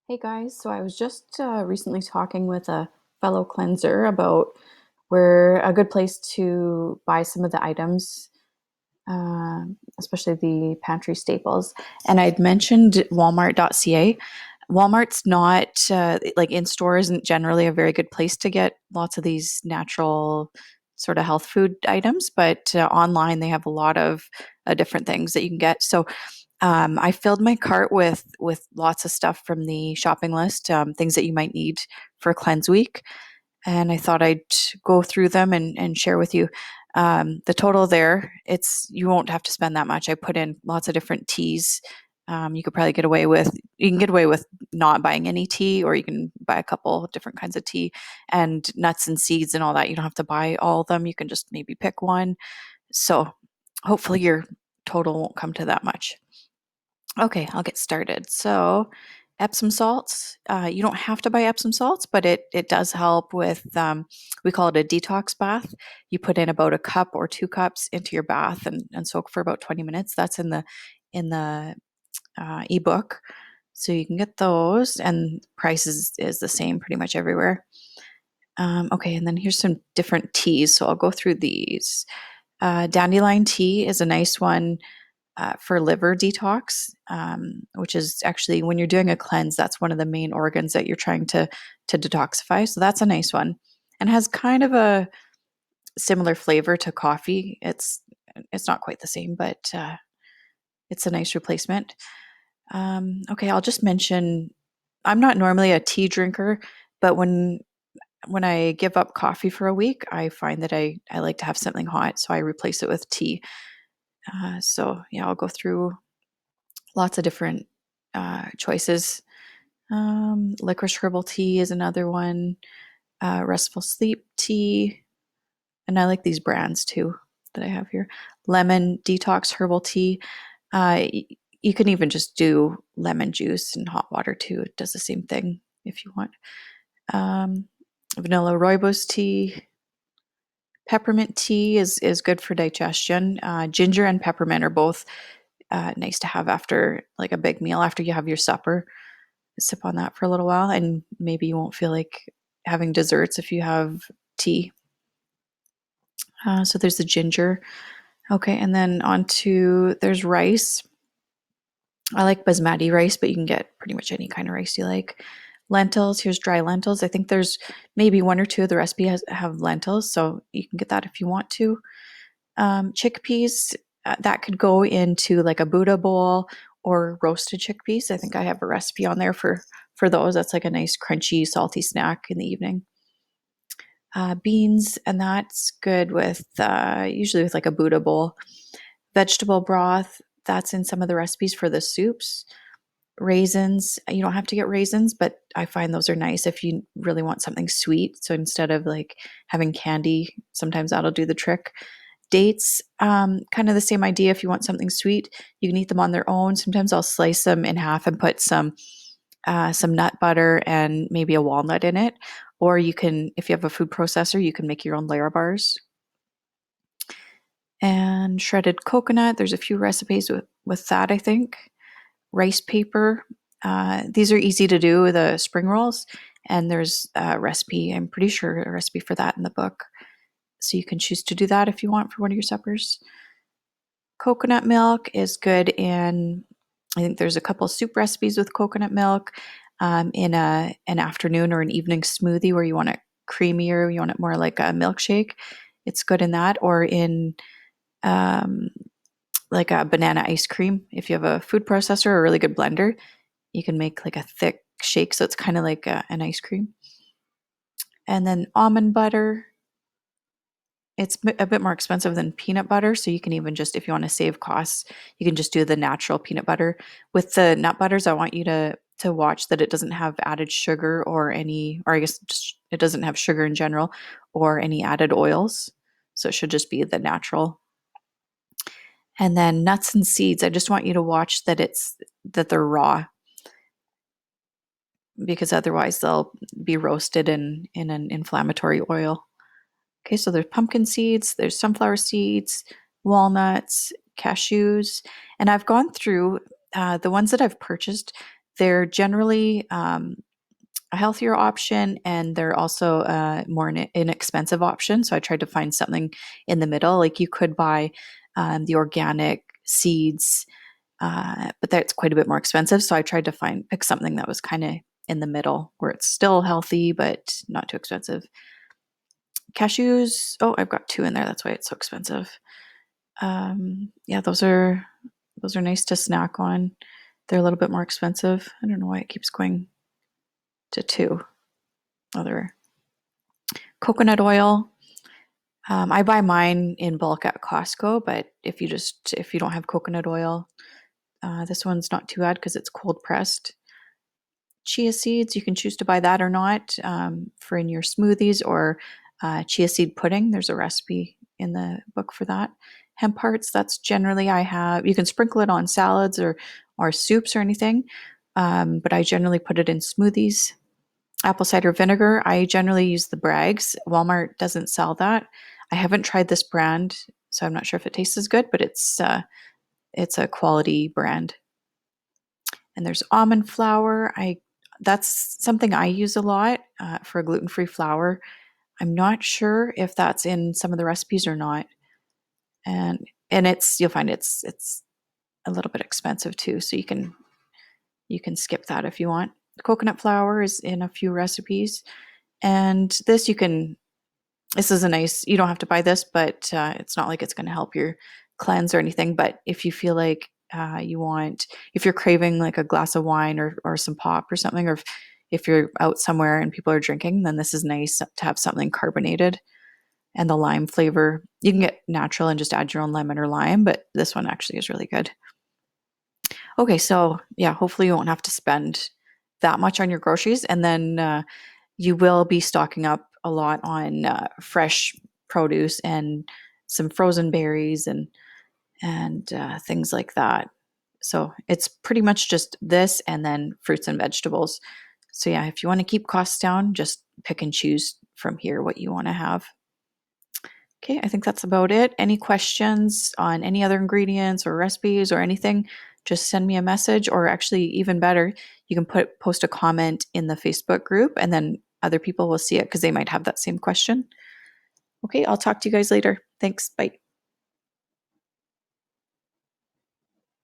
Hey guys, so I was just recently talking with a fellow cleanser about where a good place to buy some of the items, uh, especially the pantry staples. And I'd mentioned Walmart.ca. Walmart's not like in store isn't generally a very good place to get lots of these natural sort of health food items, but online they have a lot of different things that you can get. So I filled my cart with lots of stuff from the shopping list, things that you might need for cleanse week, and I thought I'd go through them and share with you. The total there, it's you won't have to spend that much. I put in lots of different teas. You could probably get away with you can get away with not buying any tea, or you can buy a couple different kinds of tea and nuts and seeds and all that. You don't have to buy all of them. You can just maybe pick one. So hopefully your total won't come to that much. Okay, I'll get started. So, Epsom salts. You don't have to buy Epsom salts, but it does help with. We call it a detox bath. You put in about a cup or 2 cups into your bath and soak for about 20 minutes. That's in the ebook, so you can get those. And price is the same pretty much everywhere. Okay, and then here's some different teas. So I'll go through these. Dandelion tea is a nice one for liver detox, which is actually when you're doing a cleanse, that's one of the main organs that you're trying to detoxify. So that's a nice one, and has kind of a similar flavor to coffee. It's not quite the same, but it's a nice replacement. Okay, I'll just mention I'm not normally a tea drinker, but when I give up coffee for a week, I find that I like to have something hot, so I replace it with tea. So yeah, I'll go through lots of different choices. Licorice herbal tea is another one. Restful sleep tea, and I like these brands too that I have here. Lemon detox herbal tea. Uh, you can even just do lemon juice and hot water too. It does the same thing if you want. Um, Vanilla rooibos tea. Peppermint tea is good for digestion. Ginger and peppermint are both nice to have after like a big meal, after you have your supper. Sip on that for a little while, and maybe you won't feel like having desserts if you have tea. So there's the ginger. Okay, and then on to there's rice. I like basmati rice, but you can get pretty much any kind of rice you like. Lentils, here's dry lentils. I think there's maybe one or two of the recipe have lentils, so you can get that if you want to. Chickpeas, that could go into like a Buddha bowl or roasted chickpeas. I think I have a recipe on there for those. That's like a nice crunchy, salty snack in the evening. Beans, and that's good with usually with like a Buddha bowl. Vegetable broth, that's in some of the recipes for the soups. Raisins, you don't have to get raisins, but I find those are nice if you really want something sweet. So instead of like having candy, sometimes that'll do the trick. Dates, kind of the same idea. If you want something sweet, you can eat them on their own. Sometimes I'll slice them in half and put some nut butter and maybe a walnut in it. Or you can, if you have a food processor, you can make your own layer bars. And shredded coconut, there's a few recipes with that, I think. Rice paper, these are easy to do, the spring rolls. And there's a recipe, I'm pretty sure a recipe for that in the book. So you can choose to do that if you want for one of your suppers. Coconut milk is good in, I think there's a couple soup recipes with coconut milk, in an afternoon or an evening smoothie where you want it creamier, you want it more like a milkshake. It's good in that, or in um, like a banana ice cream. If you have a food processor or a really good blender, you can make like a thick shake, so it's kind of like an ice cream. And then almond butter, it's a bit more expensive than peanut butter, so you can even just, if you want to save costs, you can just do the natural peanut butter. With the nut butters, I want you to watch that it doesn't have added sugar or any, or I guess just it doesn't have sugar in general or any added oils. So it should just be the natural. And then nuts and seeds, I just want you to watch that they're raw, because otherwise they'll be roasted in an inflammatory oil. Okay, so there's pumpkin seeds, there's sunflower seeds, walnuts, cashews, and I've gone through the ones that I've purchased. They're generally a healthier option, and they're also a more inexpensive option. So I tried to find something in the middle. Like you could buy the organic seeds, but that's quite a bit more expensive. So I tried to pick something that was kind of in the middle where it's still healthy but not too expensive. Cashews, oh, I've got two in there. That's why it's so expensive. Yeah, those are nice to snack on. They're a little bit more expensive. I don't know why it keeps going to two. Other coconut oil. I buy mine in bulk at Costco, but if you don't have coconut oil, this one's not too bad because it's cold pressed. Chia seeds, you can choose to buy that or not for in your smoothies or chia seed pudding. There's a recipe in the book for that. Hemp hearts, that's generally I have. You can sprinkle it on salads or soups or anything, but I generally put it in smoothies. Apple cider vinegar, I generally use the Bragg's. Walmart doesn't sell that. I haven't tried this brand, so I'm not sure if it tastes as good, but it's a quality brand. And there's almond flour. I That's something I use a lot for a gluten-free flour. I'm not sure if that's in some of the recipes or not. And you'll find it's a little bit expensive too, so you can skip that if you want. Coconut flour is in a few recipes. And this is a nice, you don't have to buy this, but it's not like it's going to help your cleanse or anything. But if you feel like if you're craving like a glass of wine or some pop or something, or if you're out somewhere and people are drinking, then this is nice to have something carbonated. And the lime flavor, you can get natural and just add your own lemon or lime, but this one actually is really good. Okay, so yeah, hopefully you won't have to spend that much on your groceries. And then you will be stocking up a lot on fresh produce and some frozen berries and things like that. So it's pretty much just this and then fruits and vegetables. So yeah, if you want to keep costs down, just pick and choose from here what you want to have. Okay, I think that's about it. Any questions on any other ingredients or recipes or anything, just send me a message, or actually even better, you can post a comment in the Facebook group and then other people will see it because they might have that same question. Okay, I'll talk to you guys later. Thanks. Bye.